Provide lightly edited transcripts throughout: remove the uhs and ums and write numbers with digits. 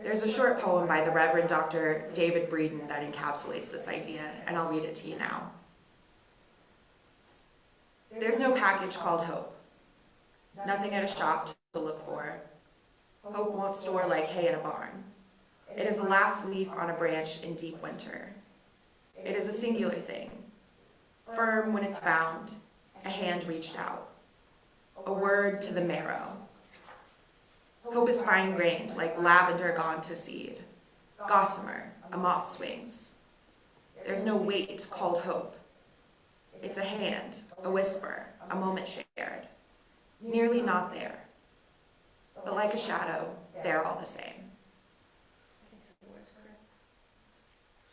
There's a short poem by the Reverend Dr. David Breeden that encapsulates this idea, and I'll read it to you now. There's no package called hope, nothing at a shop to look for. Hope won't store like hay in a barn. It is the last leaf on a branch in deep winter. It is a singular thing, firm when it's found, a hand reached out, a word to the marrow. Hope is fine-grained, like lavender gone to seed, gossamer, a moth's wings. There's no weight called hope. It's a hand, a whisper, a moment shared, nearly not there, but like a shadow, they're all the same.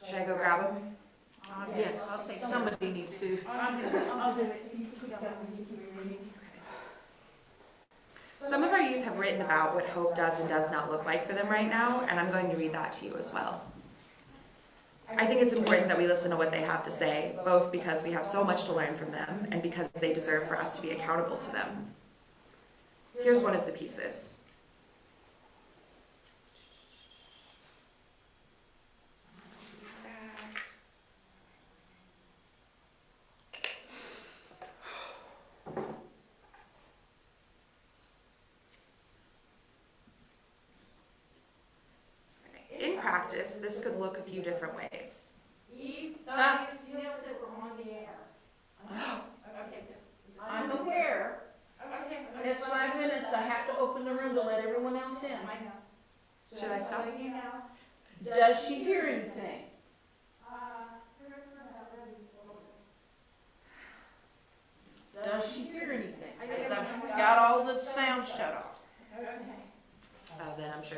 Should I go grab him? Yes, I'll take somebody needs to. I'll do it. You keep going, you keep reading. Some of our youth have written about what hope does and does not look like for them right now, and I'm going to read that to you as well. I think it's important that we listen to what they have to say, both because we have so much to learn from them and because they deserve for us to be accountable to them. Here's one of the pieces. In practice, this could look a few different ways. Eve, you know that we're on the air. Okay, I'm aware. okay. It's 5 minutes. I have to open the room to let everyone else in. I know. Should I stop? You know. Does she hear anything? Does she hear anything? Because I've got all the sound shut off. Okay. Then I'm sure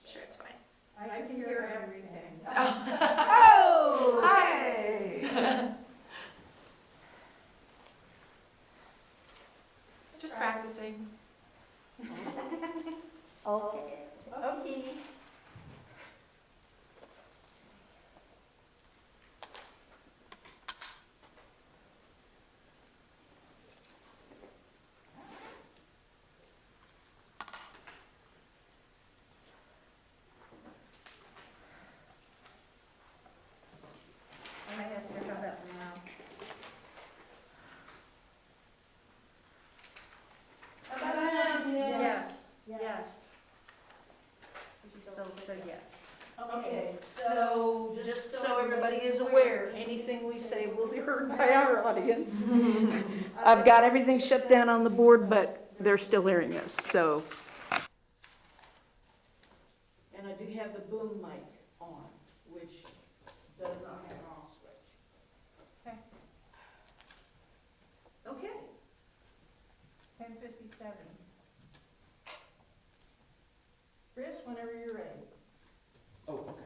it's fine. I can hear everything. Oh, hi. Just practicing. Okay. Okay. Yes. Yes. She still said yes. Okay, so just so everybody is aware, anything we say will be heard by our audience. I've got everything shut down on the board, but they're still hearing us, so. And I do have the boom mic on, which does not have an off switch. Okay. 10:57. Chris, whenever you're ready. Oh, okay.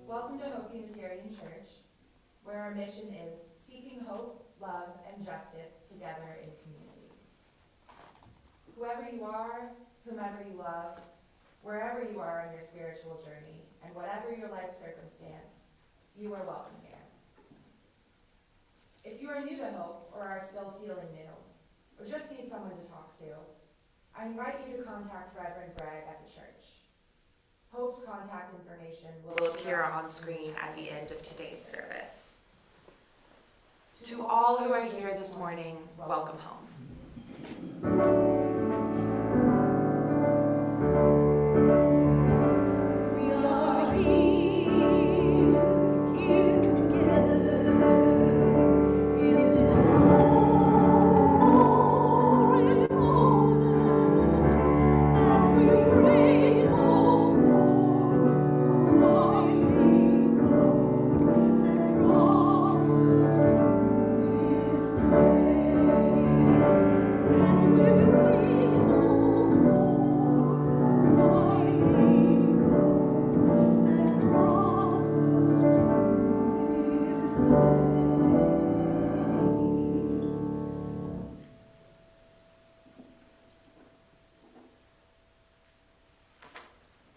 Welcome to Hope Unitarian Church, where our mission is seeking hope, love, and justice together in community. Whoever you are, whomever you love, wherever you are on your spiritual journey, and whatever your life circumstance, you are welcome here. If you are new to Hope, or are still feeling new, or just need someone to talk to, I invite you to contact Reverend Greg at the church. Hope's contact information will appear on screen at the end of today's service. To all who are here this morning, welcome home.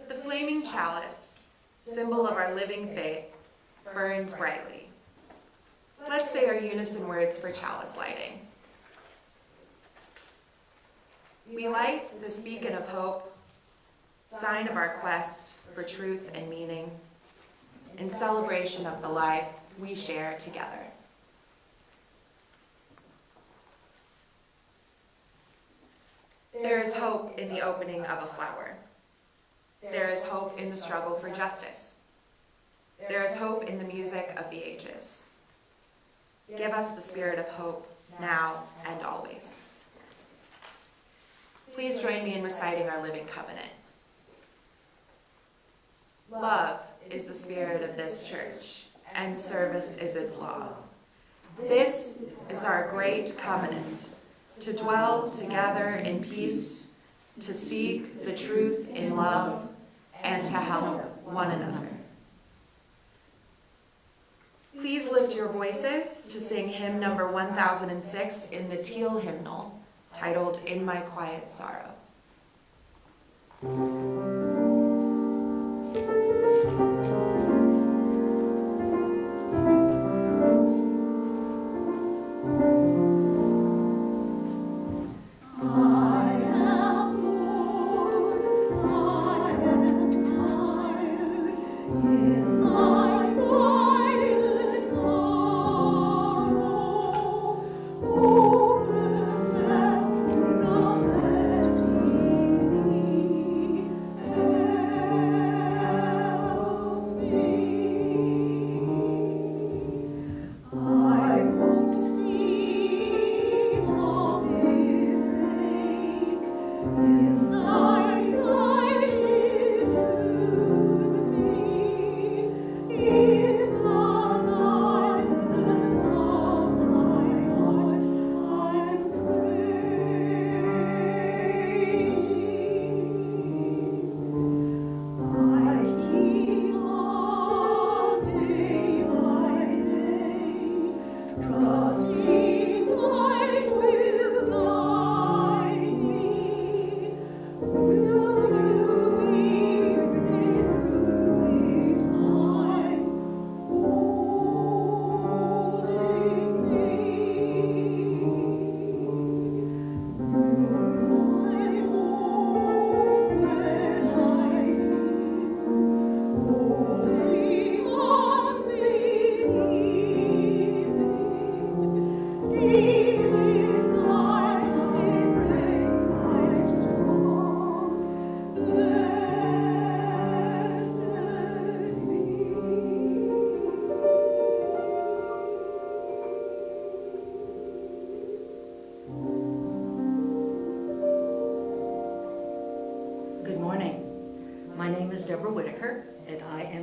The flaming chalice, symbol of our living faith, burns brightly. Let's say our unison words for chalice lighting. We light this beacon of hope, sign of our quest for truth and meaning, in celebration of the life we share together. There is hope in the opening of a flower. There is hope in the struggle for justice. There is hope in the music of the ages. Give us the spirit of hope now and always. Please join me in reciting our living covenant. Love is the spirit of this church, and service is its law. This is our great covenant, to dwell together in peace, to seek the truth in love, and to help one another. Please lift your voices to sing hymn number 1006 in the Teal hymnal, titled In My Quiet Sorrow.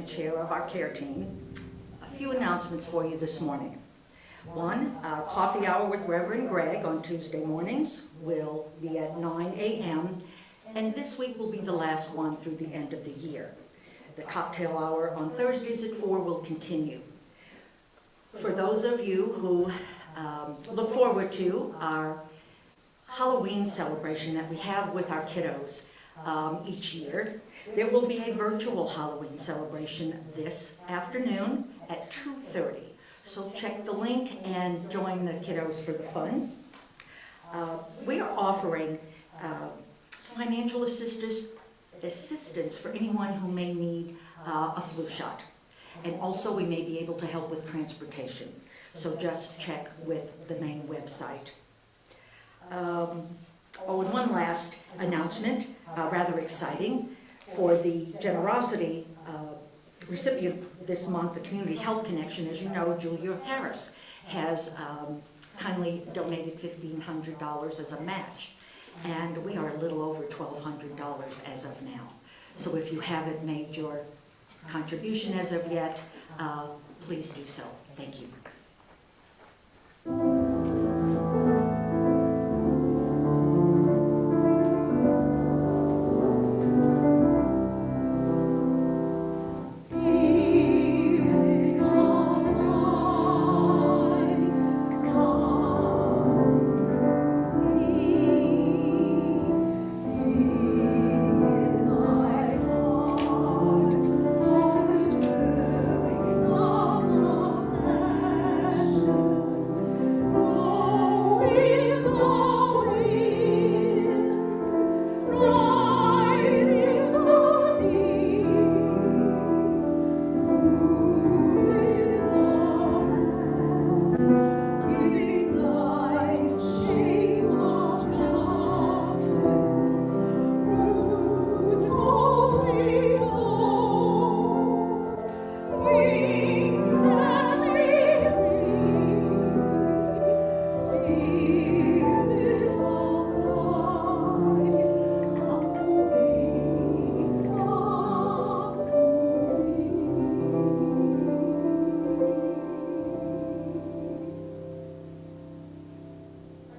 Chair of our care team. A few announcements for you this morning. One, our coffee hour with Reverend Greg on Tuesday mornings will be at 9 a.m. and this week will be the last one through the end of the year. The cocktail hour on Thursdays at 4 will continue. For those of you who look forward to our Halloween celebration that we have with our kiddos each year, there will be a virtual Halloween celebration this afternoon at 2:30. So check the link and join the kiddos for the fun. We are offering financial assistance for anyone who may need a flu shot. And also we may be able to help with transportation. So just check with the main website. And one last announcement, rather exciting, for the generosity recipient this month, the Community Health Connection. As you know, Julia Harris has kindly donated $1,500 as a match, and we are a little over $1,200 as of now. So if you haven't made your contribution as of yet, please do so. Thank you.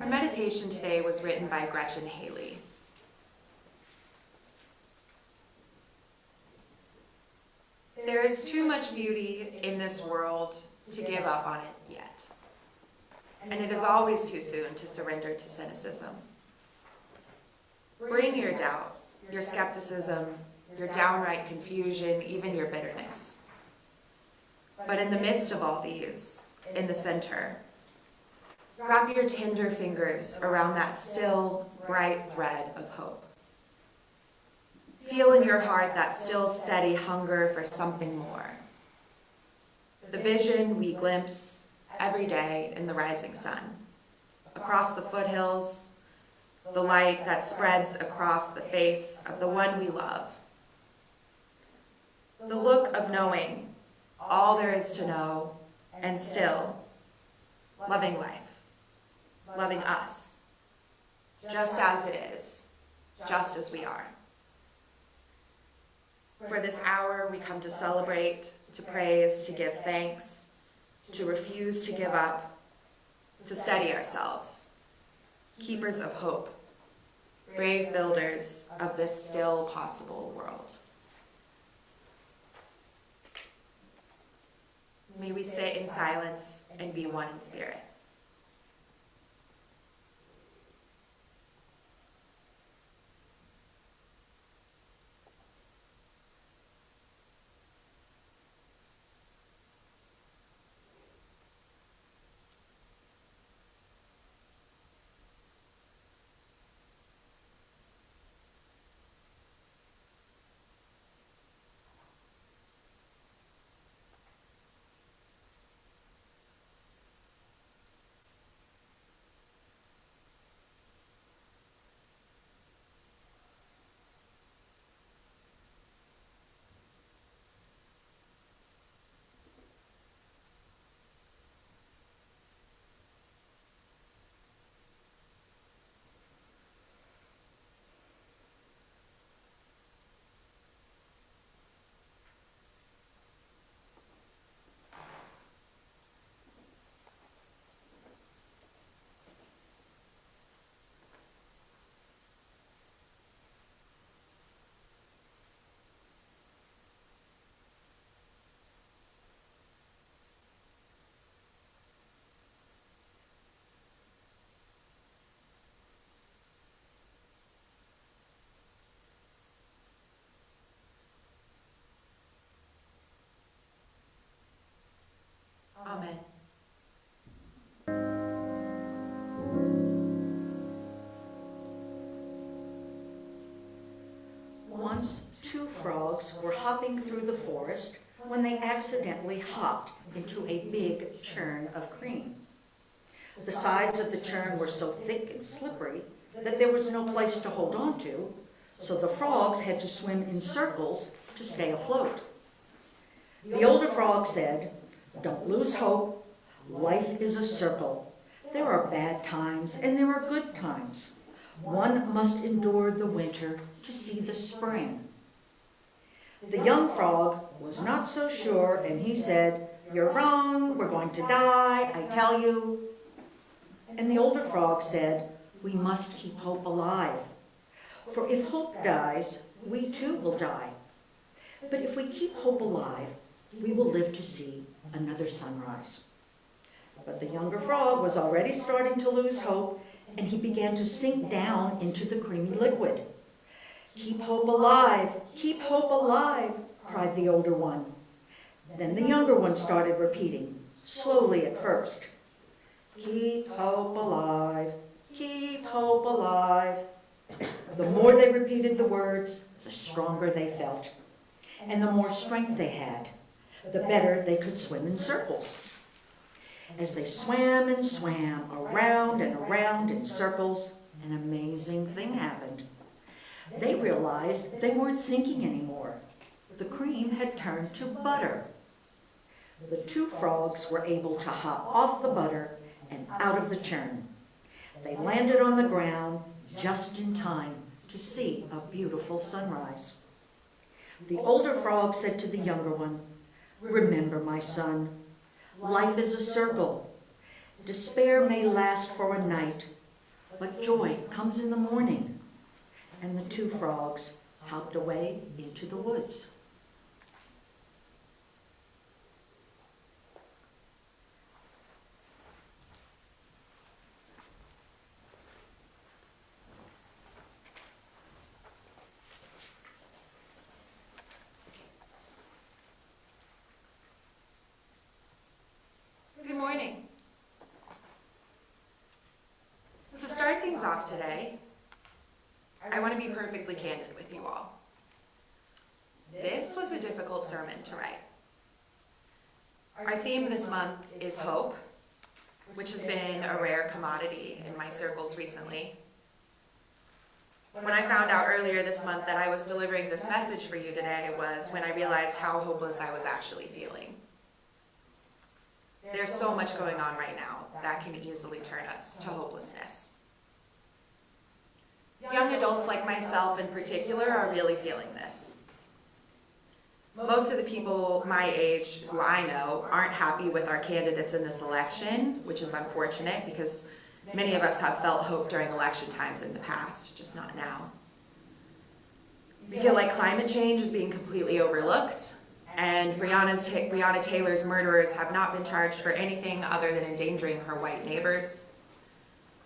Our meditation today was written by Gretchen Haley. There is too much beauty in this world to give up on it yet. And it is always too soon to surrender to cynicism. Bring your doubt, your skepticism, your downright confusion, even your bitterness. But in the midst of all these, in the center, wrap your tender fingers around that still, bright thread of hope. Feel in your heart that still, steady hunger for something more. The vision we glimpse every day in the rising sun. Across the foothills, the light that spreads across the face of the one we love. The look of knowing all there is to know and still loving life, loving us, just as it is, just as we are. For this hour, we come to celebrate, to praise, to give thanks, to refuse to give up, to steady ourselves, keepers of hope, brave builders of this still possible world. May we sit in silence and be one in spirit. frogs were hopping through the forest when they accidentally hopped into a big churn of cream. The sides of the churn were so thick and slippery that there was no place to hold on to, so the frogs had to swim in circles to stay afloat. The older frog said, "Don't lose hope. Life is a circle. There are bad times and there are good times. One must endure the winter to see the spring." The young frog was not so sure, and he said, "You're wrong, we're going to die, I tell you." And the older frog said, "We must keep hope alive. For if hope dies, we too will die. But if we keep hope alive, we will live to see another sunrise." But the younger frog was already starting to lose hope, and he began to sink down into the creamy liquid. "Keep hope alive, keep hope alive," cried the older one. Then the younger one started repeating, slowly at first, "Keep hope alive, keep hope alive." The more they repeated the words, the stronger they felt. And the more strength they had, the better they could swim in circles. As they swam and swam around and around in circles, an amazing thing happened. They realized they weren't sinking anymore. The cream had turned to butter. The two frogs were able to hop off the butter and out of the churn. They landed on the ground just in time to see a beautiful sunrise. The older frog said to the younger one, "Remember, my son, life is a circle. Despair may last for a night, but joy comes in the morning." And the two frogs hopped away into the woods. Good morning. To start things off today, I want to be perfectly candid with you all. This was a difficult sermon to write. Our theme this month is hope, which has been a rare commodity in my circles recently. When I found out earlier this month that I was delivering this message for you today was when I realized how hopeless I was actually feeling. There's so much going on right now that can easily turn us to hopelessness. Young adults like myself in particular are really feeling this. Most of the people my age who I know aren't happy with our candidates in this election, which is unfortunate because many of us have felt hope during election times in the past, just not now. We feel like climate change is being completely overlooked, and Breonna Taylor's murderers have not been charged for anything other than endangering her white neighbors.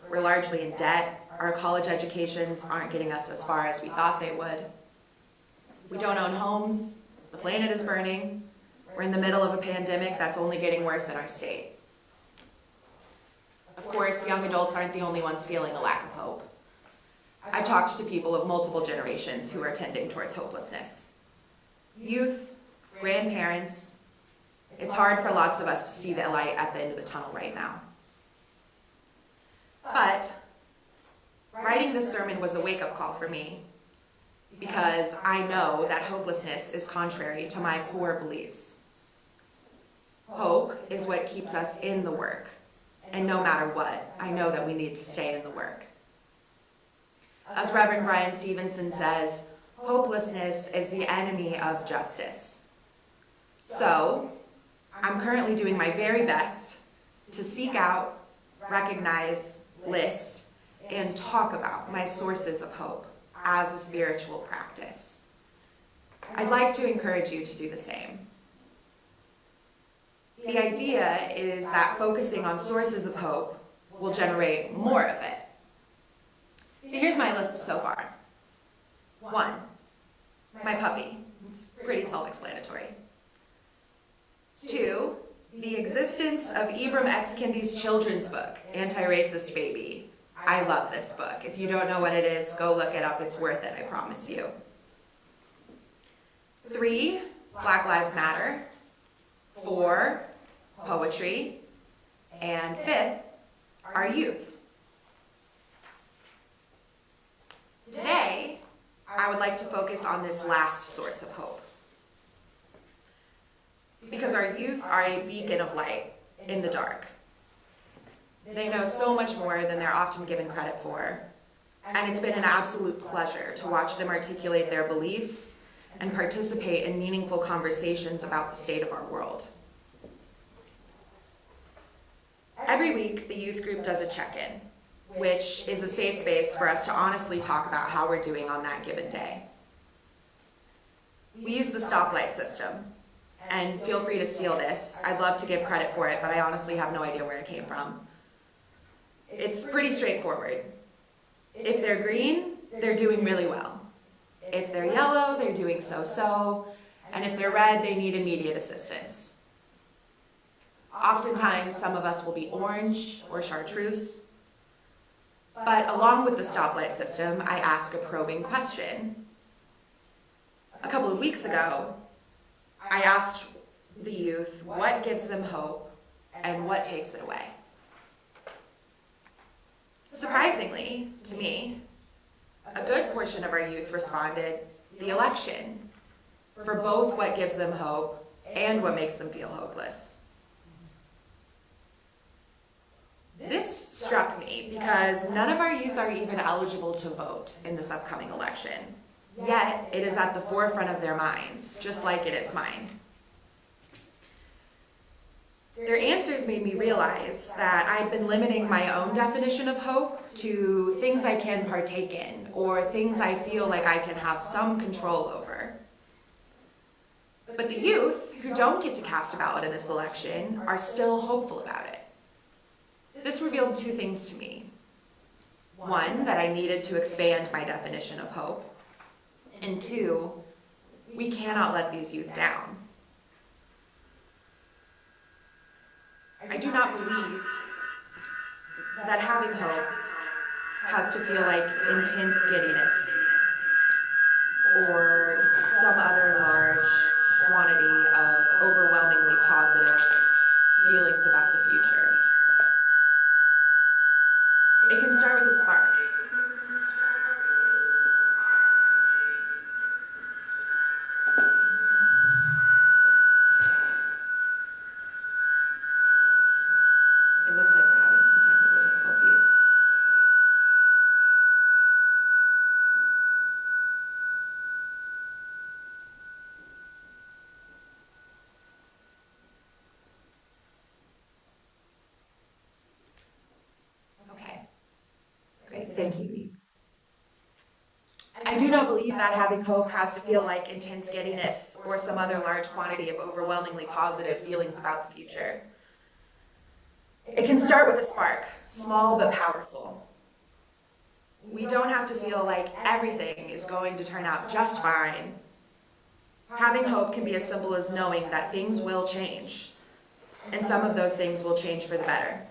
We're largely in debt. Our college educations aren't getting us as far as we thought they would. We don't own homes. The planet is burning. We're in the middle of a pandemic that's only getting worse in our state. Of course, young adults aren't the only ones feeling a lack of hope. I've talked to people of multiple generations who are tending towards hopelessness. Youth, grandparents, it's hard for lots of us to see the light at the end of the tunnel right now. But writing this sermon was a wake-up call for me because I know that hopelessness is contrary to my core beliefs. Hope is what keeps us in the work, and no matter what, I know that we need to stay in the work. As Reverend Brian Stevenson says, hopelessness is the enemy of justice. So, I'm currently doing my very best to seek out, recognize, list, and talk about my sources of hope as a spiritual practice. I'd like to encourage you to do the same. The idea is that focusing on sources of hope will generate more of it. So here's my list so far. 1, my puppy. It's pretty self-explanatory. 2, the existence of Ibram X. Kendi's children's book, Anti-Racist Baby. I love this book. If you don't know what it is, go look it up. It's worth it, I promise you. 3, Black Lives Matter. 4, poetry. And 5th, our youth. Today, I would like to focus on this last source of hope. Because our youth are a beacon of light in the dark. They know so much more than they're often given credit for, and it's been an absolute pleasure to watch them articulate their beliefs and participate in meaningful conversations about the state of our world. Every week, the youth group does a check-in, which is a safe space for us to honestly talk about how we're doing on that given day. We use the stoplight system, and feel free to steal this. I'd love to give credit for it, but I honestly have no idea where it came from. It's pretty straightforward. If they're green, they're doing really well. If they're yellow, they're doing so-so, and if they're red, they need immediate assistance. Oftentimes, some of us will be orange or chartreuse, but along with the stoplight system, I ask a probing question. A couple of weeks ago, I asked the youth what gives them hope and what takes it away. Surprisingly, to me, a good portion of our youth responded, the election, for both what gives them hope and what makes them feel hopeless. This struck me because none of our youth are even eligible to vote in this upcoming election. Yet, it is at the forefront of their minds, just like it is mine. Their answers made me realize that I'd been limiting my own definition of hope to things I can partake in, or things I feel like I can have some control over. But the youth, who don't get to cast a ballot in this election, are still hopeful about it. This revealed 2 things to me. 1, that I needed to expand my definition of hope. And 2, we cannot let these youth down. I do not believe that having hope has to feel like intense giddiness or some other large quantity of overwhelmingly positive feelings about the future. It can start with a spark. It looks like we're having some technical difficulties. Okay. Great, thank you. I do not believe that having hope has to feel like intense giddiness or some other large quantity of overwhelmingly positive feelings about the future. It can start with a spark, small but powerful. We don't have to feel like everything is going to turn out just fine. Having hope can be as simple as knowing that things will change, and some of those things will change for the better.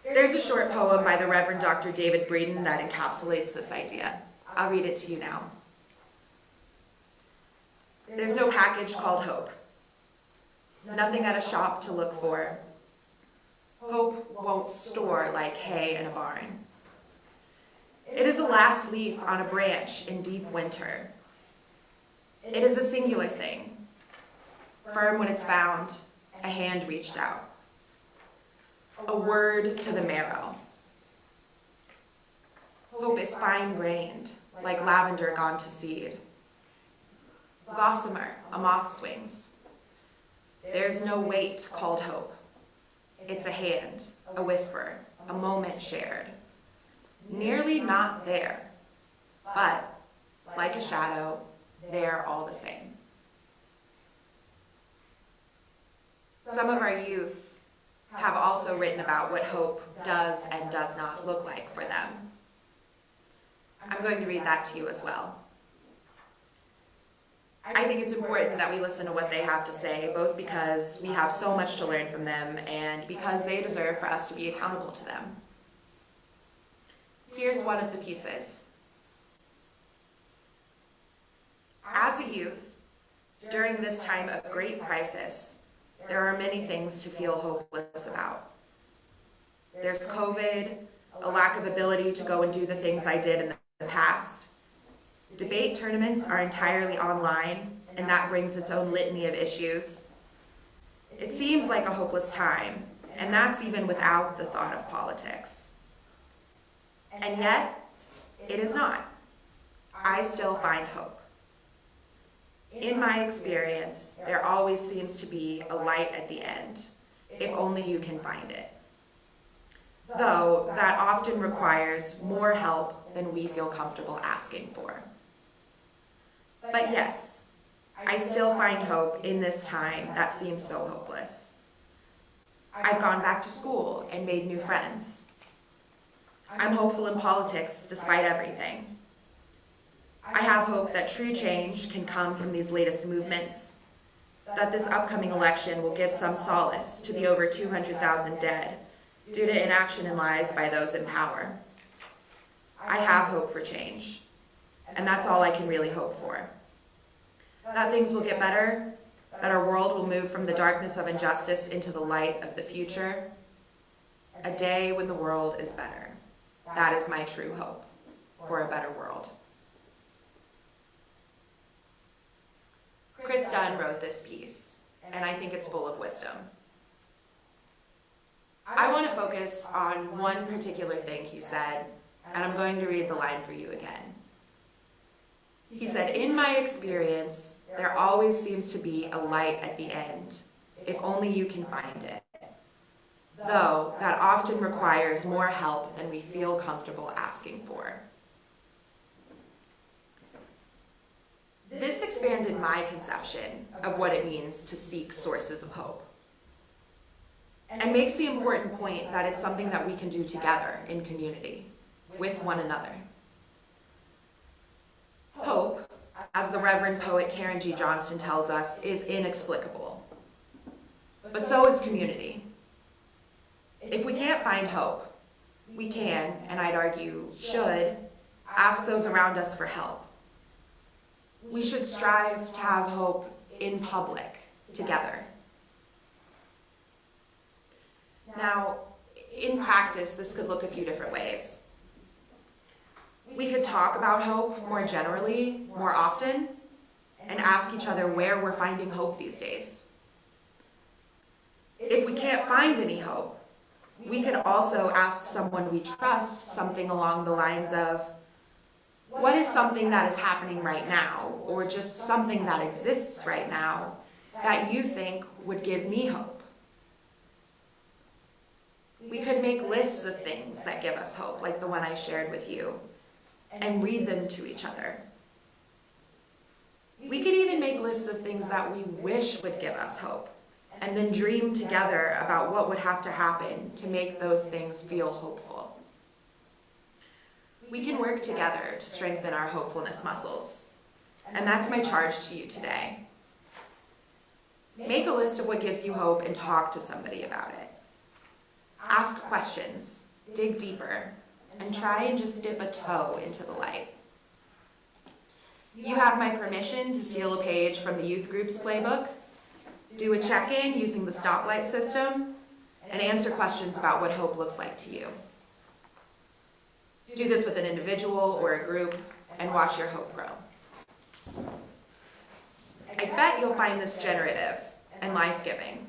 There's a short poem by the Reverend Dr. David Breeden that encapsulates this idea. I'll read it to you now. There's no package called hope. Nothing at a shop to look for. Hope won't store like hay in a barn. It is a last leaf on a branch in deep winter. It is a singular thing, firm when it's found, a hand reached out. A word to the marrow. Hope is fine-grained, like lavender gone to seed. Gossamer, a moth swings. There's no weight called hope. It's a hand, a whisper, a moment shared. Nearly not there, but, like a shadow, there all the same. Some of our youth have also written about what hope does and does not look like for them. I'm going to read that to you as well. I think it's important that we listen to what they have to say, both because we have so much to learn from them and because they deserve for us to be accountable to them. Here's one of the pieces. As a youth, during this time of great crisis, there are many things to feel hopeless about. There's COVID, a lack of ability to go and do the things I did in the past. Debate tournaments are entirely online, and that brings its own litany of issues. It seems like a hopeless time, and that's even without the thought of politics. And yet, it is not. I still find hope. In my experience, there always seems to be a light at the end, if only you can find it. Though that often requires more help than we feel comfortable asking for. But yes, I still find hope in this time that seems so hopeless. I've gone back to school and made new friends. I'm hopeful in politics despite everything. I have hope that true change can come from these latest movements, that this upcoming election will give some solace to the over 200,000 dead due to inaction and lies by those in power. I have hope for change, and that's all I can really hope for. That things will get better, that our world will move from the darkness of injustice into the light of the future. A day when the world is better. That is my true hope for a better world. Chris Dunn wrote this piece, and I think it's full of wisdom. I want to focus on one particular thing he said, and I'm going to read the line for you again. He said, "In my experience, there always seems to be a light at the end, if only you can find it. Though that often requires more help than we feel comfortable asking for." This expanded my conception of what it means to seek sources of hope, and makes the important point that it's something that we can do together in community, with one another. Hope, as the Reverend poet Karen G. Johnston tells us, is inexplicable. But so is community. If we can't find hope, we can, and I'd argue should, ask those around us for help. We should strive to have hope in public, together. Now, in practice, this could look a few different ways. We could talk about hope more generally, more often, and ask each other where we're finding hope these days. If we can't find any hope, we could also ask someone we trust something along the lines of, what is something that is happening right now, or just something that exists right now, that you think would give me hope? We could make lists of things that give us hope, like the one I shared with you, and read them to each other. We could even make lists of things that we wish would give us hope, and then dream together about what would have to happen to make those things feel hopeful. We can work together to strengthen our hopefulness muscles, and that's my charge to you today. Make a list of what gives you hope and talk to somebody about it. Ask questions, dig deeper, and try and just dip a toe into the light. You have my permission to steal a page from the youth group's playbook, do a check-in using the stoplight system, and answer questions about what hope looks like to you. Do this with an individual or a group, and watch your hope grow. I bet you'll find this generative and life-giving,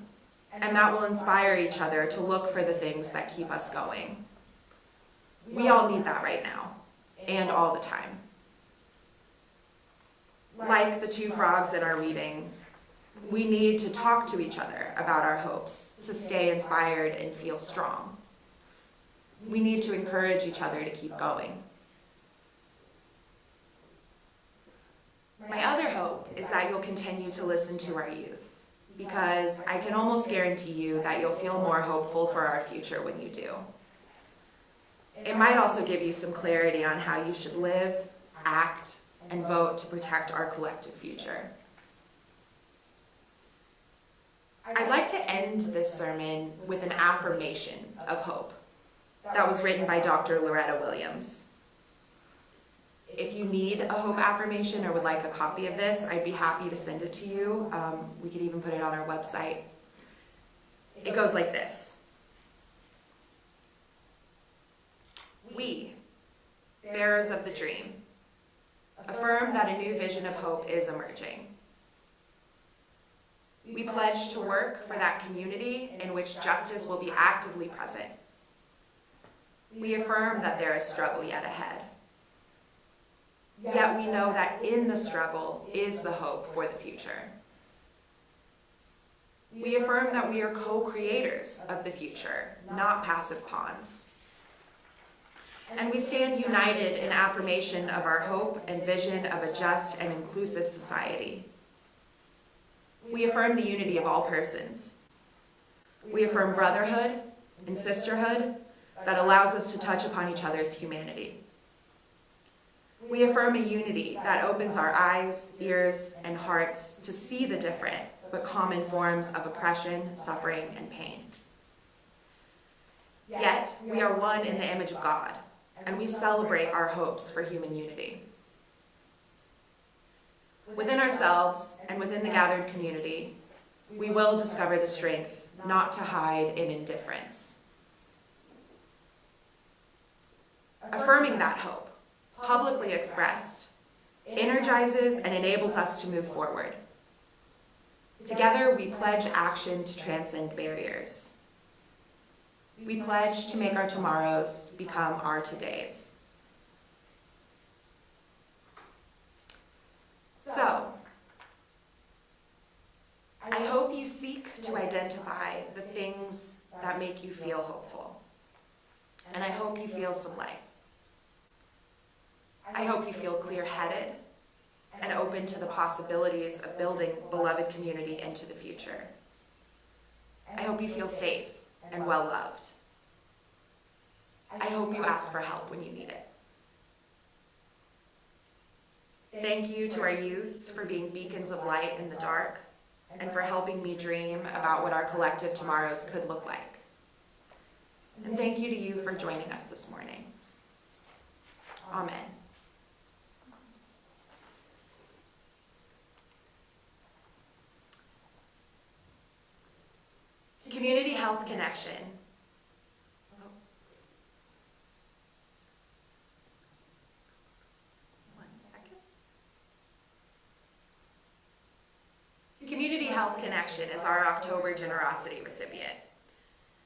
and that will inspire each other to look for the things that keep us going. We all need that right now, and all the time. Like the two frogs in our reading, we need to talk to each other about our hopes to stay inspired and feel strong. We need to encourage each other to keep going. My other hope is that you'll continue to listen to our youth, because I can almost guarantee you that you'll feel more hopeful for our future when you do. It might also give you some clarity on how you should live, act, and vote to protect our collective future. I'd like to end this sermon with an affirmation of hope that was written by Dr. Loretta Williams. If you need a hope affirmation or would like a copy of this, I'd be happy to send it to you. We could even put it on our website. It goes like this. We, bearers of the dream, affirm that a new vision of hope is emerging. We pledge to work for that community in which justice will be actively present. We affirm that there is struggle yet ahead. Yet we know that in the struggle is the hope for the future. We affirm that we are co-creators of the future, not passive pawns. And we stand united in affirmation of our hope and vision of a just and inclusive society. We affirm the unity of all persons. We affirm brotherhood and sisterhood that allows us to touch upon each other's humanity. We affirm a unity that opens our eyes, ears, and hearts to see the different but common forms of oppression, suffering, and pain. Yet, we are one in the image of God, and we celebrate our hopes for human unity. Within ourselves and within the gathered community, we will discover the strength not to hide in indifference. Affirming that hope, publicly expressed, energizes and enables us to move forward. Together, we pledge action to transcend barriers. We pledge to make our tomorrows become our todays. So, I hope you seek to identify the things that make you feel hopeful. And I hope you feel some light. I hope you feel clear-headed and open to the possibilities of building beloved community into the future. I hope you feel safe and well-loved. I hope you ask for help when you need it. Thank you to our youth for being beacons of light in the dark and for helping me dream about what our collective tomorrows could look like. And thank you to you for joining us this morning. Amen. Community Health Connection. One second. Community Health Connection is our October generosity recipient.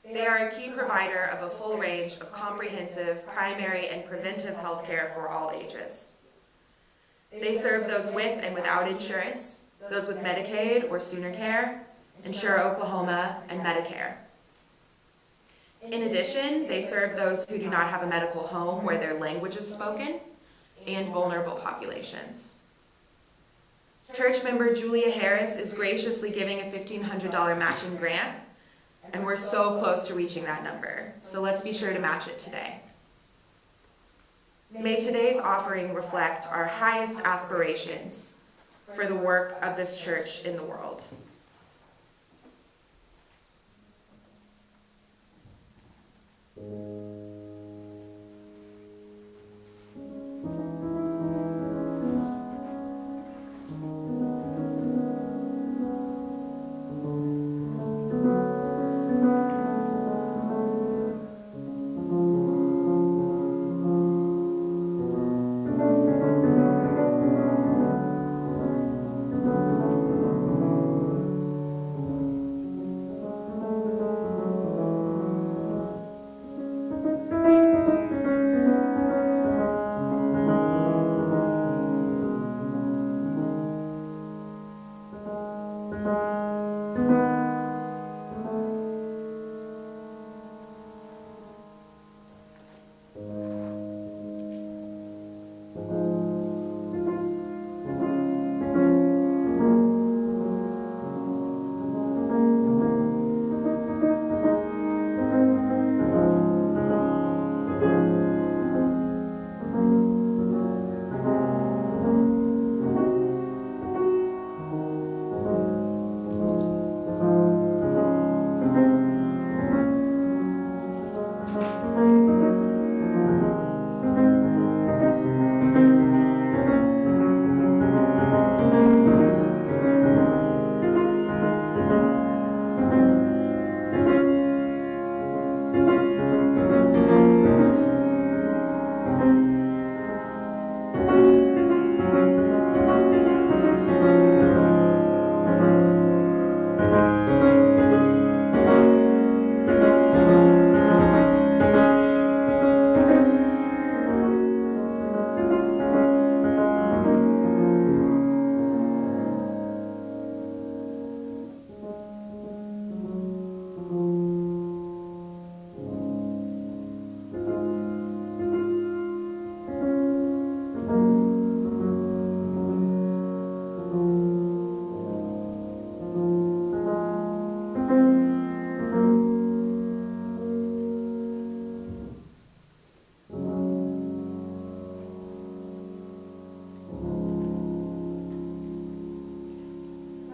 They are a key provider of a full range of comprehensive, primary, and preventive health care for all ages. They serve those with and without insurance, those with Medicaid or Sooner Care, Insure Oklahoma, and Medicare. In addition, they serve those who do not have a medical home where their language is spoken, and vulnerable populations. Church member Julia Harris is graciously giving a $1,500 matching grant, and we're so close to reaching that number, so let's be sure to match it today. May today's offering reflect our highest aspirations for the work of this church in the world.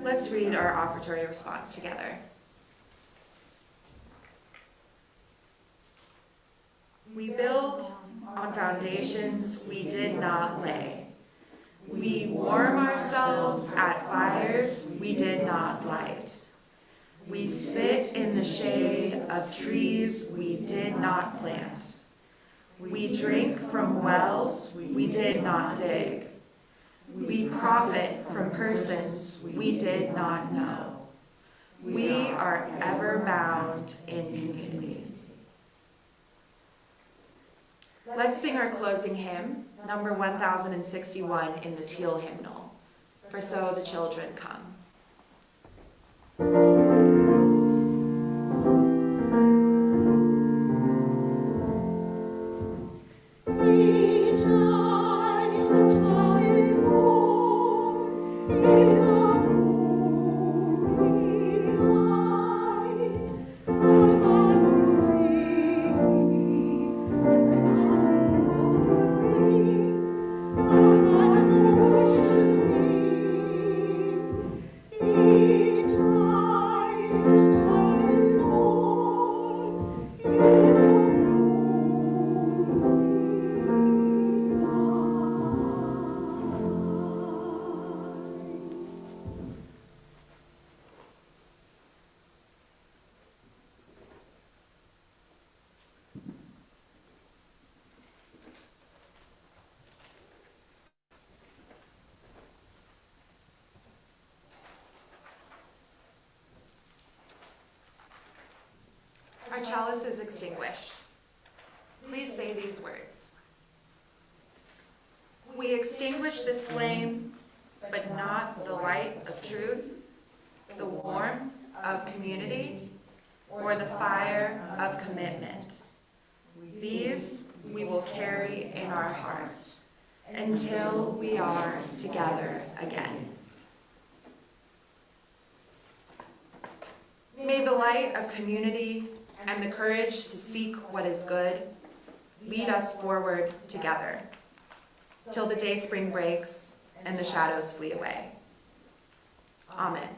Let's read our offertory response together. We build on foundations we did not lay. We warm ourselves at fires we did not light. We sit in the shade of trees we did not plant. We drink from wells we did not dig. We profit from persons we did not know. We are ever bound in community. Let's sing our closing hymn, number 1061 in the Teal hymnal, For So the Children Come. Our chalice is extinguished. Please say these words. We extinguish this flame, but not the light of truth, the warmth of community, or the fire of commitment. These we will carry in our hearts until we are together again. May the light of community and the courage to seek what is good lead us forward together till the day spring breaks and the shadows flee away. Amen.